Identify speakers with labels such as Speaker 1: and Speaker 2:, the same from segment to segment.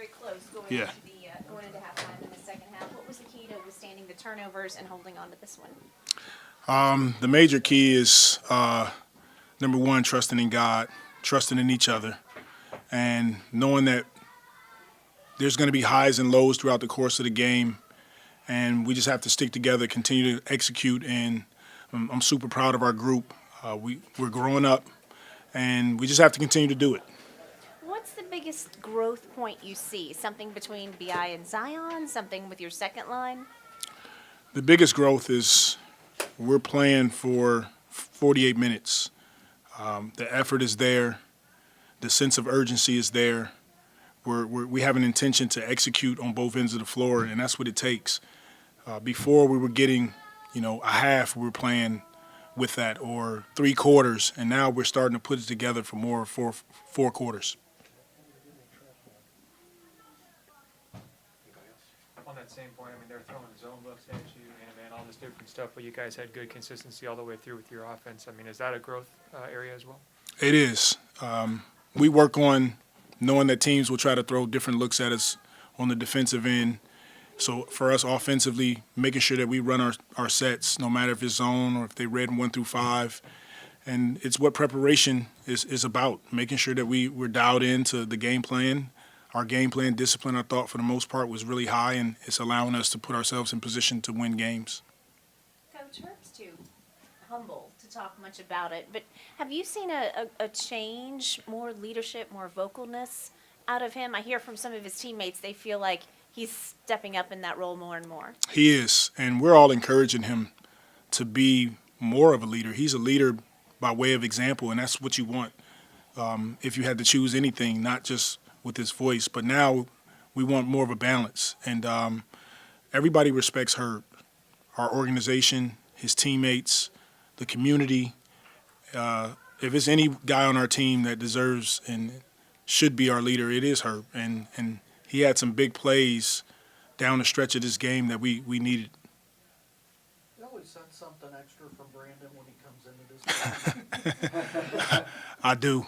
Speaker 1: very close going
Speaker 2: Yeah.
Speaker 1: into going into halftime in the second half. What was the key to withstanding the turnovers and holding on to this one?
Speaker 2: The major key is, number one, trusting in God, trusting in each other, and knowing that there's going to be highs and lows throughout the course of the game, and we just have to stick together, continue to execute, and I'm super proud of our group. We're growing up, and we just have to continue to do it.
Speaker 1: What's the biggest growth point you see? Something between BI and Zion? Something with your second line?
Speaker 2: The biggest growth is we're playing for 48 minutes. The effort is there. The sense of urgency is there. We have an intention to execute on both ends of the floor, and that's what it takes. Before we were getting, a half, we were playing with that, or 3 quarters, and now we're starting to put it together for more four quarters.
Speaker 3: On that same point, they're throwing zone looks at you, and all this different stuff, but you guys had good consistency all the way through with your offense. Is that a growth area as well?
Speaker 2: It is. We work on knowing that teams will try to throw different looks at us on the defensive end. So for us offensively, making sure that we run our sets, no matter if it's zone or if they read 1 through 5. And it's what preparation is about, making sure that we're dialed into the game plan. Our game plan discipline, I thought, for the most part, was really high, and it's allowing us to put ourselves in position to win games.
Speaker 1: Coach, Herb's too humble to talk much about it, but have you seen a change, more leadership, more vocalness out of him? I hear from some of his teammates, they feel like he's stepping up in that role more and more.
Speaker 2: He is, and we're all encouraging him to be more of a leader. He's a leader by way of example, and that's what you want if you had to choose anything, not just with his voice, but now we want more of a balance. And everybody respects Herb, our organization, his teammates, the community. If it's any guy on our team that deserves and should be our leader, it is Herb. And he had some big plays down the stretch of this game that we needed.
Speaker 4: You always sense something extra from Brandon when he comes into this game.
Speaker 2: I do.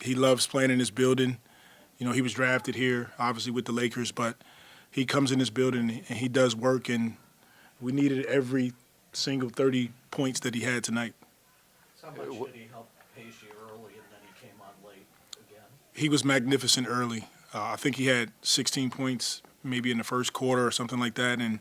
Speaker 2: He loves playing in this building. He was drafted here, obviously with the Lakers, but he comes in this building and he does work, and we needed every single 30 points that he had tonight.
Speaker 4: So much did he help pace you early, and then he came on late again?
Speaker 2: He was magnificent early. I think he had 16 points maybe in the first quarter or something like that, and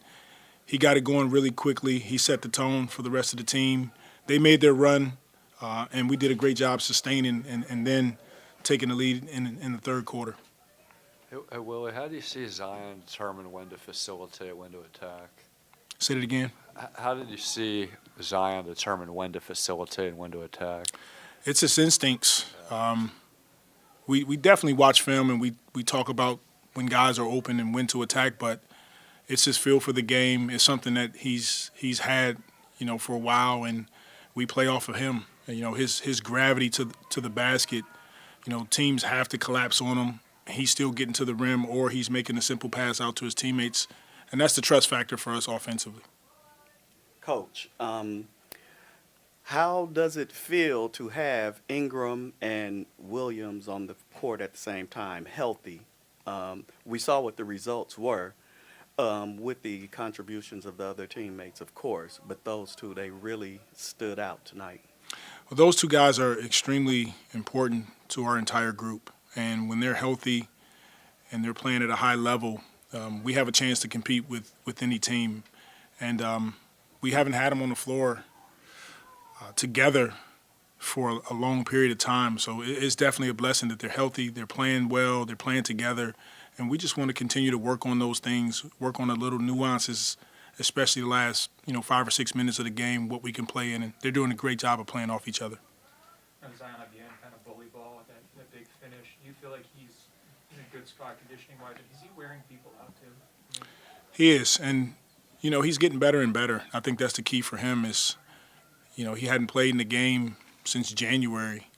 Speaker 2: he got it going really quickly. He set the tone for the rest of the team. They made their run, and we did a great job sustaining and then taking the lead in the third quarter.
Speaker 5: Hey, Willie, how do you see Zion determine when to facilitate, when to attack?
Speaker 2: Say it again.
Speaker 5: How did you see Zion determine when to facilitate and when to attack?
Speaker 2: It's his instincts. We definitely watch film and we talk about when guys are open and when to attack, but it's his feel for the game. It's something that he's had, for a while, and we play off of him. His gravity to the basket. Teams have to collapse on him. He's still getting to the rim, or he's making a simple pass out to his teammates, and that's the trust factor for us offensively.
Speaker 6: Coach, how does it feel to have Ingram and Williams on the court at the same time, healthy? We saw what the results were with the contributions of the other teammates, of course, but those two, they really stood out tonight.
Speaker 2: Well, those two guys are extremely important to our entire group, and when they're healthy and they're playing at a high level, we have a chance to compete with any team. And we haven't had them on the floor together for a long period of time, so it's definitely a blessing that they're healthy, they're playing well, they're playing together, and we just want to continue to work on those things, work on the little nuances, especially the last 5 or 6 minutes of the game, what we can play in, and they're doing a great job of playing off each other.
Speaker 3: And Zion at the end, kind of bully ball with that big finish. Do you feel like he's in a good spot conditioning-wise? Is he wearing people out too?
Speaker 2: He is, and he's getting better and better. I think that's the key for him is, he hadn't played in the game since January.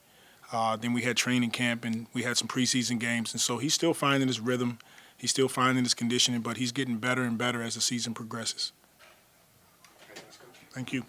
Speaker 2: Then we had training camp and we had some preseason games, and so he's still finding his rhythm. He's still finding his conditioning, but he's getting better and better as the season progresses. Thank you.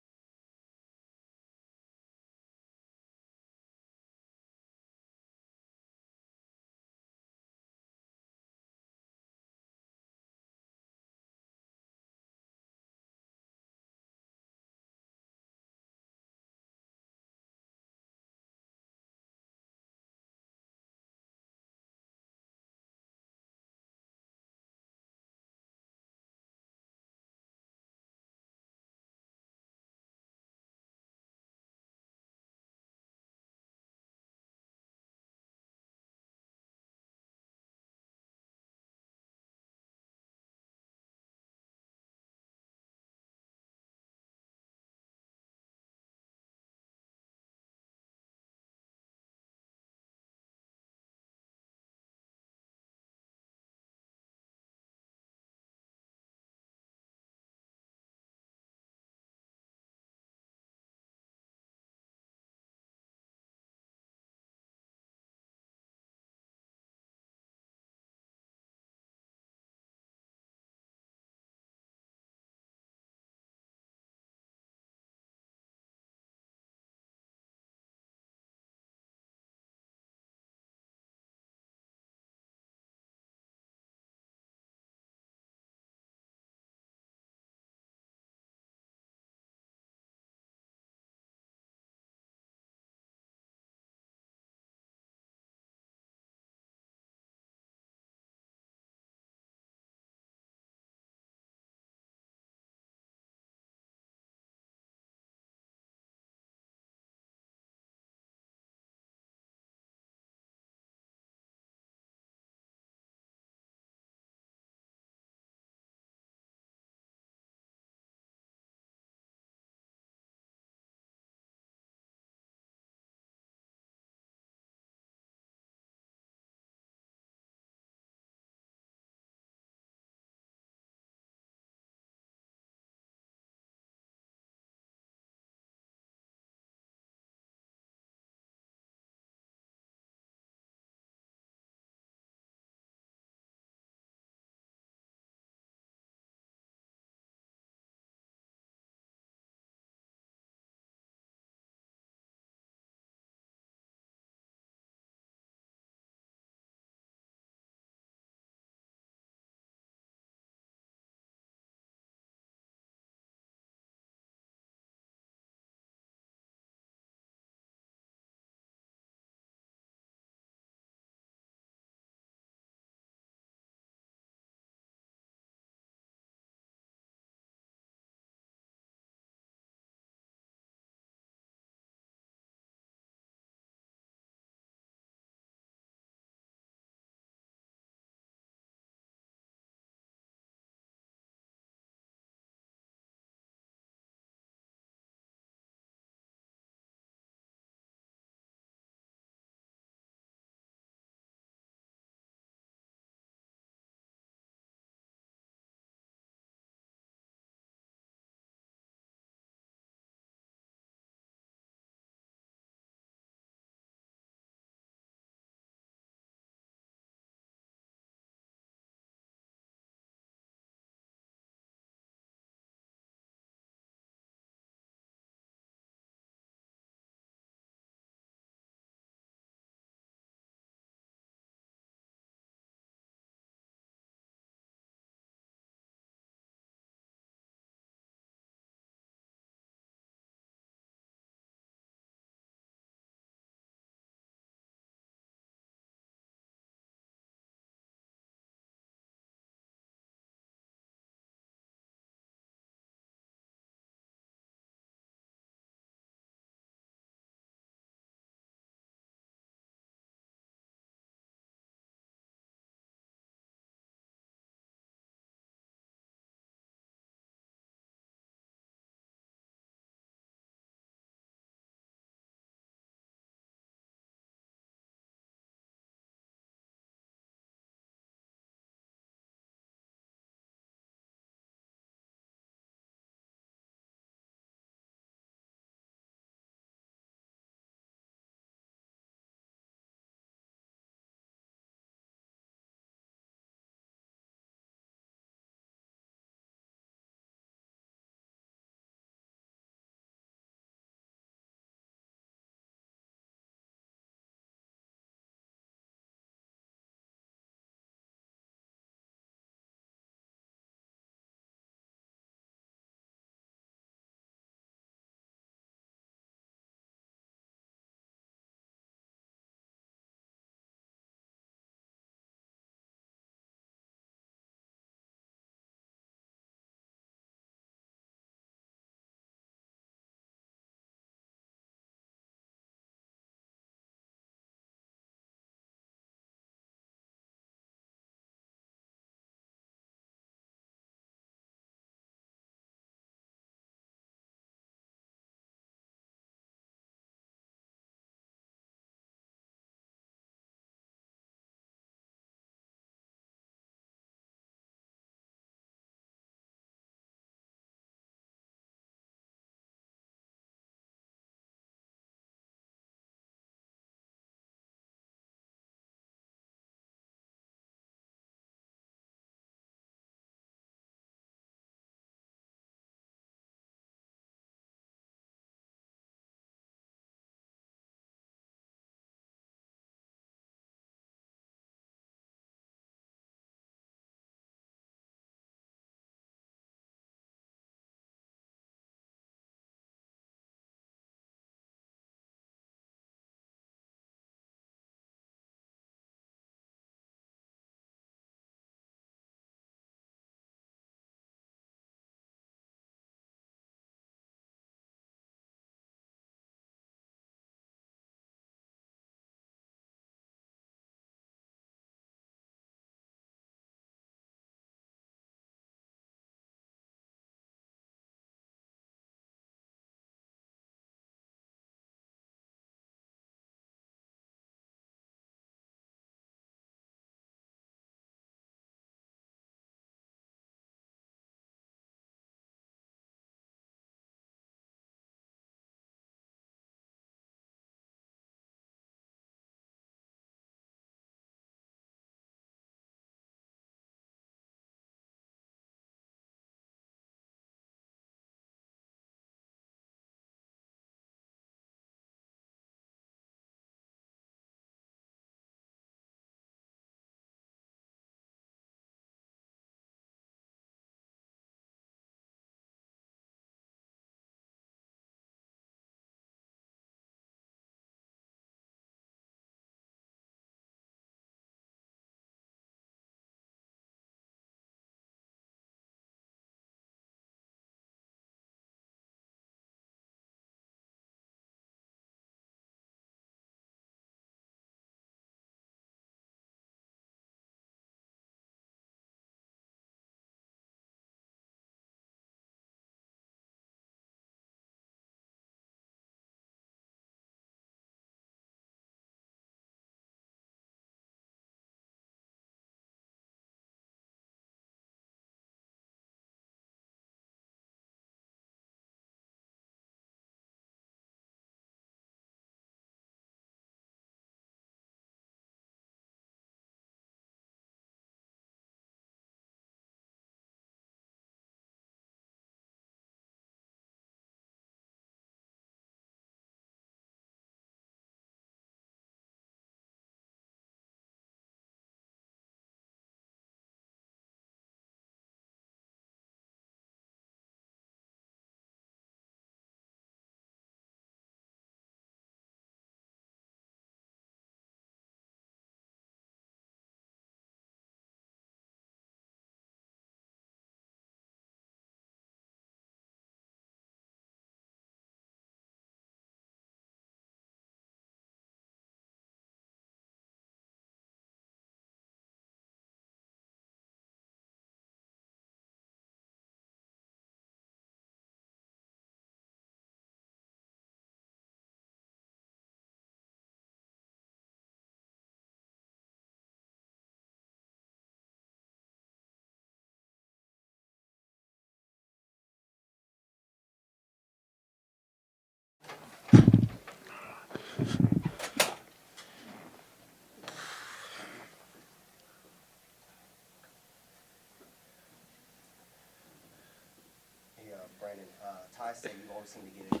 Speaker 7: say you always seem to get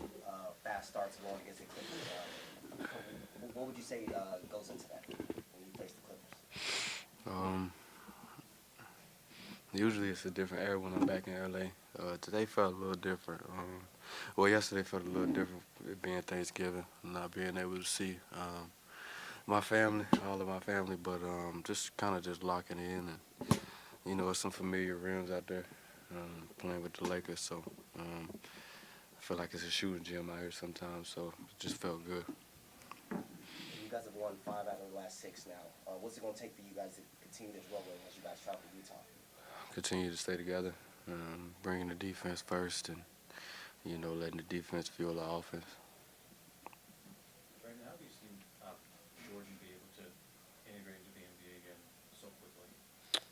Speaker 7: fast starts going against the Clippers. What would you say goes into that when you face the Clippers?
Speaker 8: Usually it's a different era when I'm back in LA. Today felt a little different. Well, yesterday felt a little different, it being Thanksgiving, not being able to see my family, all of my family, but just kind of just locking in. And, you know, it's some familiar rims out there playing with the Lakers, so I feel like it's a shooting gym out here sometimes, so it just felt good.
Speaker 7: You guys have won 5 out of the last 6 now. What's it going to take for you guys to continue this rolling as you guys travel to Utah?
Speaker 8: Continue to stay together, bringing the defense first, and, you know, letting the defense fuel the offense.
Speaker 9: Right now, have you seen Jordan be able to integrate into the NBA again so quickly?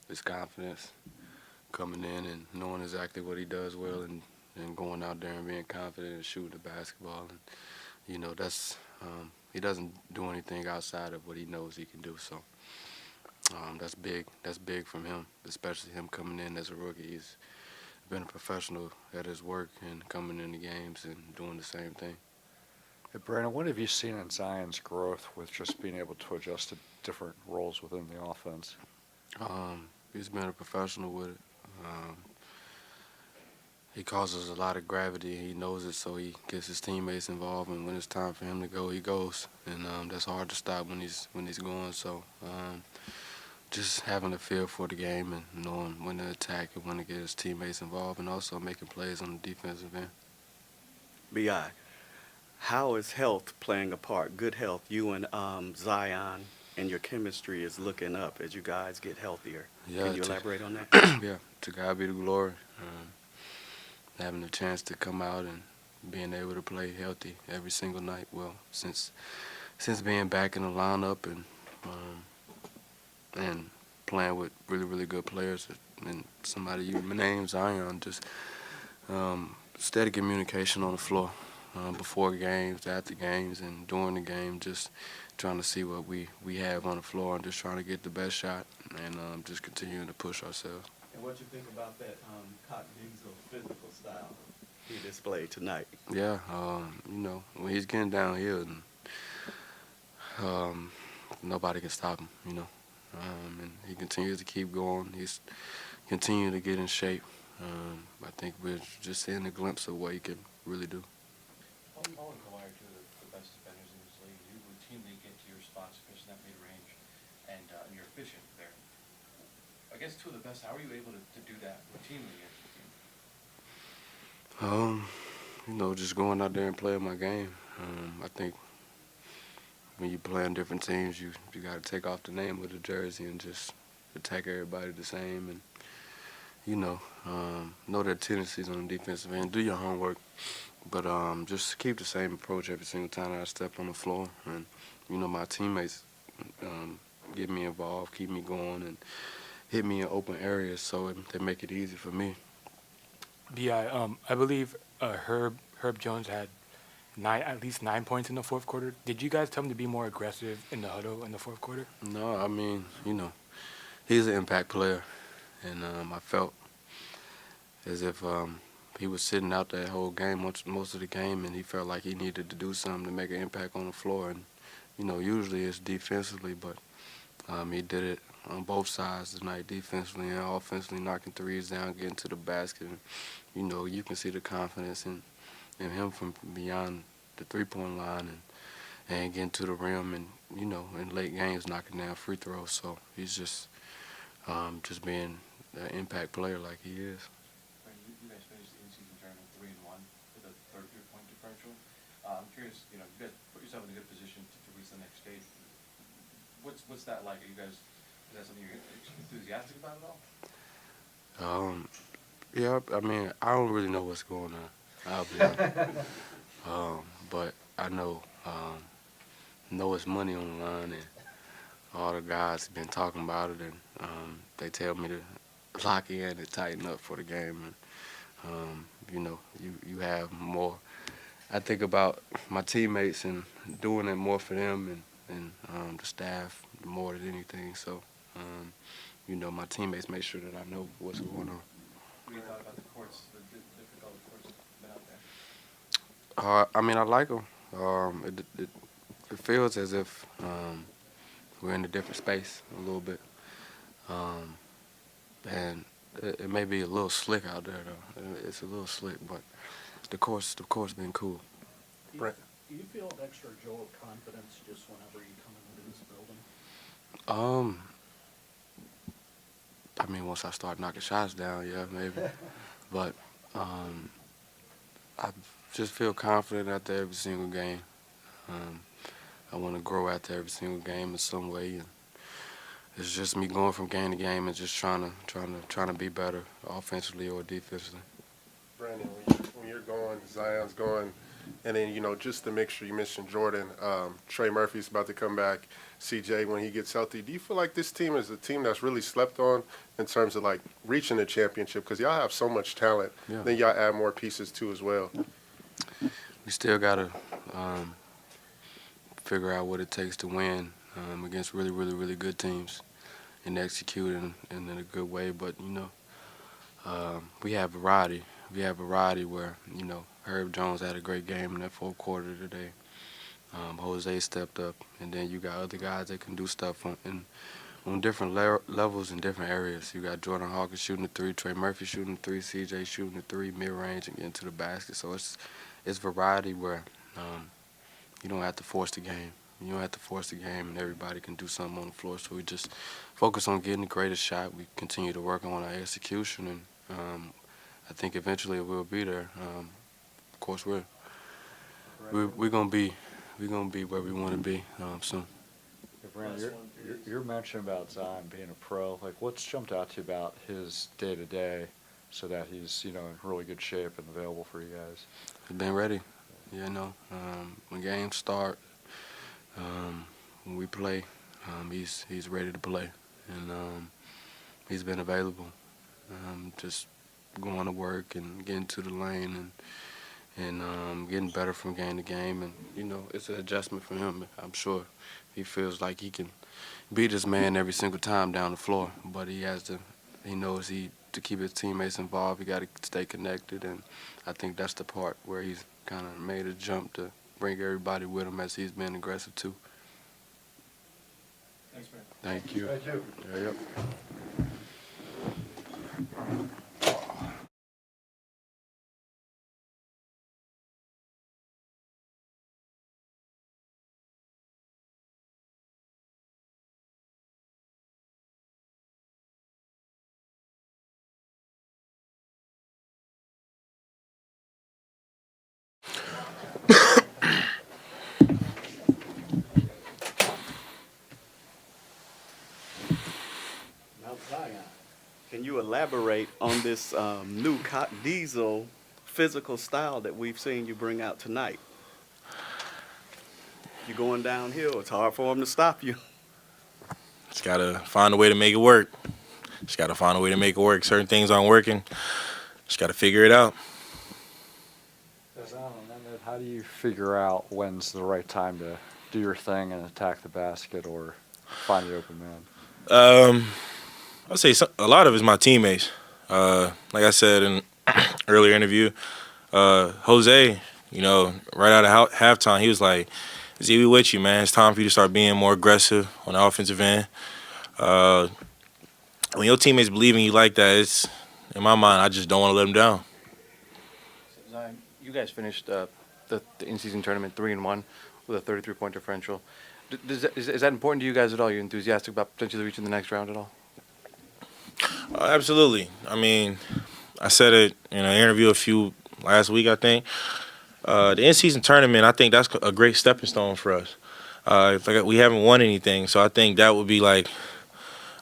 Speaker 8: His confidence, coming in and knowing exactly what he does well, and going out there and being confident and shooting the basketball. And, you know, that's he doesn't do anything outside of what he knows he can do. So that's big. That's big from him, especially him coming in as a rookie. He's been a professional at his work and coming into games and doing the same thing.
Speaker 5: Hey, Brandon, what have you seen in Zion's growth with just being able to adjust to different roles within the offense?
Speaker 8: He's been a professional with it. He causes a lot of gravity. He knows it, so he gets his teammates involved. And when it's time for him to go, he goes. And that's hard to stop when he's going. So just having a feel for the game and knowing when to attack and when to get his teammates involved, and also making plays on the defensive end.
Speaker 6: B.I., how is health playing a part? Good health. You and Zion and your chemistry is looking up as you guys get healthier.
Speaker 8: Yeah,
Speaker 6: Can you elaborate on that?
Speaker 8: Yeah, to God be the glory. Having a chance to come out and being able to play healthy every single night. Well, since being back in the lineup and playing with really, really good players, and somebody you named Zion, just steady communication on the floor before games, after games, and during the game, just trying to see what we have on the floor and just trying to get the best shot and just continuing to push ourselves.
Speaker 6: And what you think about that Cotton Diesel physical style he displayed tonight?
Speaker 8: Yeah, you know, when he's getting downhill, and nobody can stop him, you know. And he continues to keep going. He's continuing to get in shape. I think we're just seeing a glimpse of what he can really do.
Speaker 9: Paul and Kawhi are two of the best defenders in this league. You routinely get to your spots, especially in that mid-range, and you're efficient there. I guess two of the best. How are you able to do that routinely against your team?
Speaker 8: You know, just going out there and playing my game. I think when you play on different teams, you got to take off the name of the jersey and just attack everybody the same, and you know their tendencies on the defensive end. Do your homework, but just keep the same approach every single time I step on the floor. And you know, my teammates get me involved, keep me going, and hit me in open areas, so they make it easy for me.
Speaker 10: I believe Herb Jones had at least 9 points in the fourth quarter. Did you guys tell him to be more aggressive in the huddle in the fourth quarter?
Speaker 8: No, I mean, you know, he's an impact player, and I felt as if he was sitting out that whole game, most of the game, and he felt like he needed to do something to make an impact on the floor. And you know, usually it's defensively, but he did it on both sides tonight, defensively and offensively, knocking threes down, getting to the basket. And, you know, you can see the confidence in him from beyond the three-point line and getting to the rim, and, you know, in late games knocking down free throws. So he's just being an impact player like he is.
Speaker 9: You guys finished the in-season tournament 3-1 with a 33-point differential. I'm curious, you know, you guys put yourself in a good position to reach the next stage. What's that like? Is that something you're enthusiastic about at all?
Speaker 8: Yeah, I mean, I don't really know what's going on. I'll be honest. But I know it's money on the line, and all the guys have been talking about it, and they tell me to lock in and tighten up for the game. And you know, you have more. I think about my teammates and doing it more for them and the staff more than anything. So, you know, my teammates make sure that I know what's going on.
Speaker 9: What do you thought about the courts, the difficult courts that have been out there?
Speaker 8: I mean, I like him. It feels as if we're in a different space a little bit. And it may be a little slick out there, though. It's a little slick, but the course been cool.
Speaker 4: Do you feel an extra jolt of confidence just whenever you come into this building?
Speaker 8: I mean, once I start knocking shots down, yeah, maybe. But I just feel confident after every single game. I want to grow after every single game in some way, and it's just me going from game to game and just trying to be better offensively or defensively.
Speaker 11: Brandon, when you're going, Zion's going, and then, just the mixture, you mentioned Jordan, Trey Murphy's about to come back, CJ when he gets healthy. Do you feel like this team is a team that's really slept on in terms of, like, reaching the championship? Because y'all have so much talent.
Speaker 8: Yeah.
Speaker 11: Then y'all add more pieces, too, as well.
Speaker 8: We still got to figure out what it takes to win against really, really, really good teams and execute in a good way. But, we have variety. We have variety where, Herb Jones had a great game in that fourth quarter today. Jose stepped up, and then you got other guys that can do stuff on different levels in different areas. You got Jordan Hawkins shooting the three, Trey Murphy shooting the three, CJ shooting the three, mid-range and getting to the basket. So it's variety where you don't have to force the game. You don't have to force the game, and everybody can do something on the floor. So we just focus on getting the greatest shot. We continue to work on our execution, and I think eventually we'll be there. Of course, we're gonna be where we want to be soon.
Speaker 5: Hey, Brandon, you're mentioning about Zion being a pro. Like, what's jumped out to you about his day-to-day so that he's, in really good shape and available for you guys?
Speaker 8: We've been ready. When games start, when we play, he's ready to play, and he's been available. Just going to work and getting to the lane and getting better from game to game, and it's an adjustment for him. I'm sure he feels like he can beat his man every single time down the floor, but he knows to keep his teammates involved, he got to stay connected, and I think that's the part where he's kind of made a jump to bring everybody with him as he's been aggressive too.
Speaker 9: Thanks, man.
Speaker 8: Thank you.
Speaker 11: Thank you.
Speaker 8: Yeah, yep.
Speaker 6: Can you elaborate on this new diesel physical style that we've seen you bring out tonight? You're going downhill. It's hard for them to stop you.
Speaker 2: Just got to find a way to make it work. Certain things aren't working. Just got to figure it out.
Speaker 5: How do you figure out when's the right time to do your thing and attack the basket or find the open man?
Speaker 2: I'd say a lot of it's my teammates. Like I said in earlier interview, Jose, right out of halftime, he was like, "Z, we with you, man. It's time for you to start being more aggressive on the offensive end." When your teammates believe in you like that, it's, in my mind, I just don't want to let them down.
Speaker 9: Zion, you guys finished the in-season tournament 3-1 with a 33-point differential. Is that important to you guys at all? Are you enthusiastic about potentially reaching the next round at all?
Speaker 2: Absolutely. I mean, I said it in an interview last week, I think. The in-season tournament, I think that's a great stepping stone for us. We haven't won anything, so I think that would be like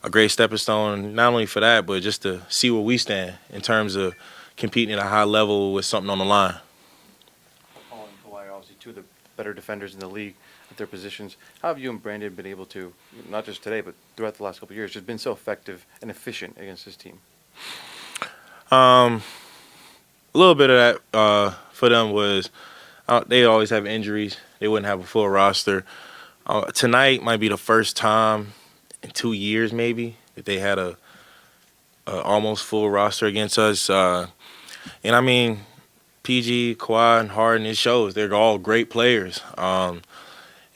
Speaker 2: a great stepping stone, not only for that, but just to see where we stand in terms of competing at a high level with something on the line.
Speaker 9: McCollum and Kawhi are obviously two of the better defenders in the league at their positions. How have you and Brandon been able to, not just today, but throughout the last couple of years, just been so effective and efficient against this team?
Speaker 2: A little bit of that for them was they always have injuries. They wouldn't have a full roster. Tonight might be the first time in 2 years maybe that they had a almost full roster against us. And I mean,
Speaker 12: PG, Kawhi, and Harden, it shows. They're all great players. And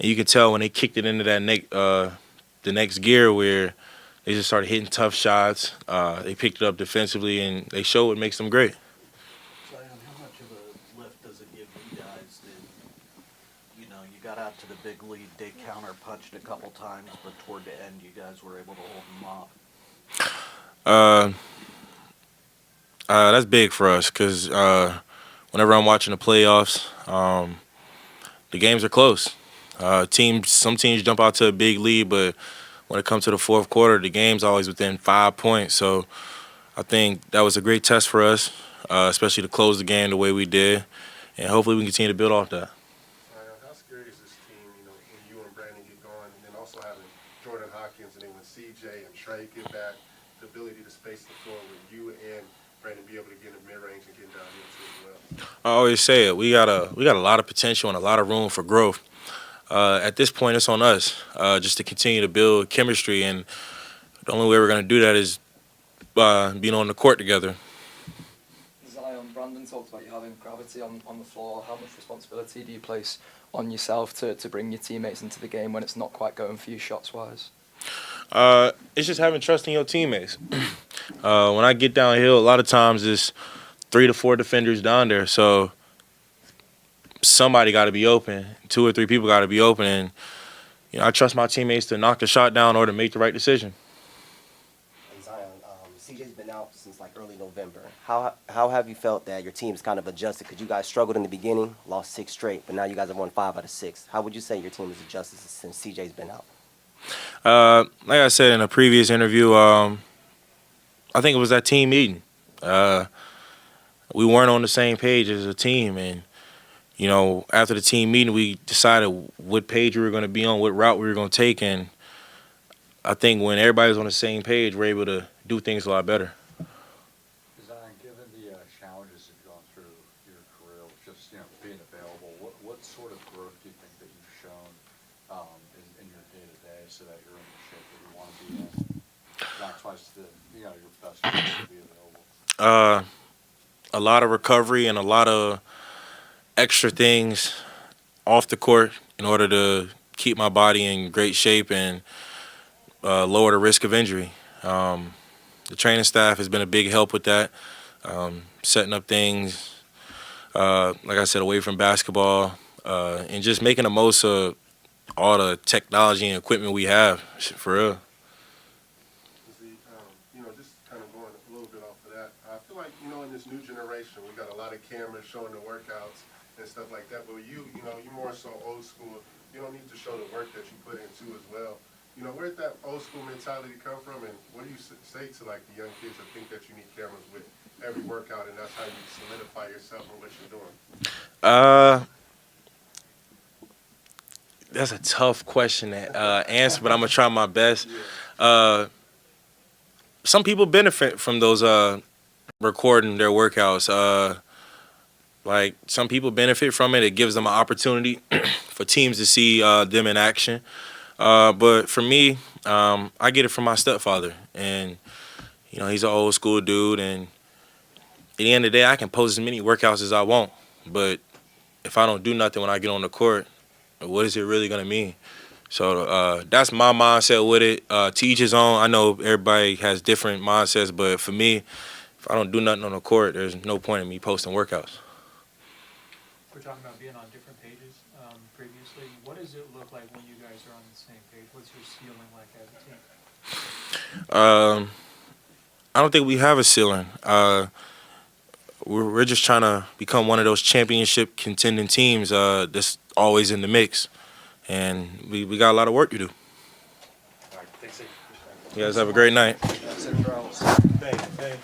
Speaker 12: you can tell when they kicked it into that the next gear where they just started hitting tough shots. They picked it up defensively, and they show what makes them great.
Speaker 4: Zion, how much of a lift does it give you guys that, you know, you got out to the big lead, they counter-punched a couple times, but toward the end you guys were able to hold them off?
Speaker 12: That's big for us because whenever I'm watching the playoffs, the games are close. Some teams jump out to a big lead, but when it comes to the fourth quarter, the game's always within 5 points. So I think that was a great test for us, especially to close the game the way we did, and hopefully we can continue to build off that.
Speaker 11: How scary is this team, you know, when you and Brandon get going, and then also having Jordan Hawkins, and then when CJ and Trey get back, the ability to space the floor with you and Brandon be able to get in the mid-range and get downhill too as well?
Speaker 12: I always say it. We got a lot of potential and a lot of room for growth. At this point, it's on us just to continue to build chemistry, and the only way we're going to do that is being on the court together.
Speaker 13: Zion, Brandon talked about you having gravity on the floor. How much responsibility do you place on yourself to bring your teammates into the game when it's not quite going for you shots-wise?
Speaker 12: It's just having trust in your teammates. When I get downhill, a lot of times it's 3 to 4 defenders down there, so somebody got to be open. 2 or 3 people got to be open, and you know I trust my teammates to knock the shot down or to make the right decision.
Speaker 7: And Zion, CJ's been out since like early November. How have you felt that your team's kind of adjusted? Because you guys struggled in the beginning, lost 6 straight, but now you guys have won 5 out of 6. How would you say your team has adjusted since CJ's been out?
Speaker 12: Like I said in a previous interview, I think it was that team meeting. We weren't on the same page as a team, and you know, after the team meeting, we decided what page we were going to be on, what route we were going to take, and I think when everybody's on the same page, we're able to do things a lot better.
Speaker 5: Zion, given the challenges you've gone through your career, just being available, what sort of growth do you think that you've shown in your day-to-day so that you're in the shape that you want to be in? Maximize your best to be available.
Speaker 12: A lot of recovery and a lot of extra things off the court in order to keep my body in great shape and lower the risk of injury. The training staff has been a big help with that, setting up things, like I said, away from basketball, and just making the most of all the technology and equipment we have, for real.
Speaker 11: Just kind of going a little bit off of that, I feel like, in this new generation, we got a lot of cameras showing the workouts and stuff like that, but you're more so old school. You don't need to show the work that you put into as well. Where did that old school mentality come from, and what do you say to like the young kids that think that you need cameras with every workout and that's how you solidify yourself and what you're doing?
Speaker 12: That's a tough question to answer, but I'm gonna try my best. Some people benefit from those recording their workouts. Like some people benefit from it. It gives them an opportunity for teams to see them in action. But for me, I get it from my stepfather, and he's an old school dude. And at the end of the day, I can post as many workouts as I want, but if I don't do nothing when I get on the court, what is it really gonna mean? So that's my mindset with it. To each his own. I know everybody has different mindsets, but for me, if I don't do nothing on the court, there's no point in me posting workouts.
Speaker 3: We're talking about being on different pages previously. What does it look like when you guys are on the same page? What's your ceiling like as a team?
Speaker 12: I don't think we have a ceiling. We're just trying to become one of those championship contending teams that's always in the mix. And we got a lot of work to do.
Speaker 9: All right, thanks.
Speaker 12: You guys have a great night.
Speaker 4: That's it, Charles.
Speaker 2: Thank you.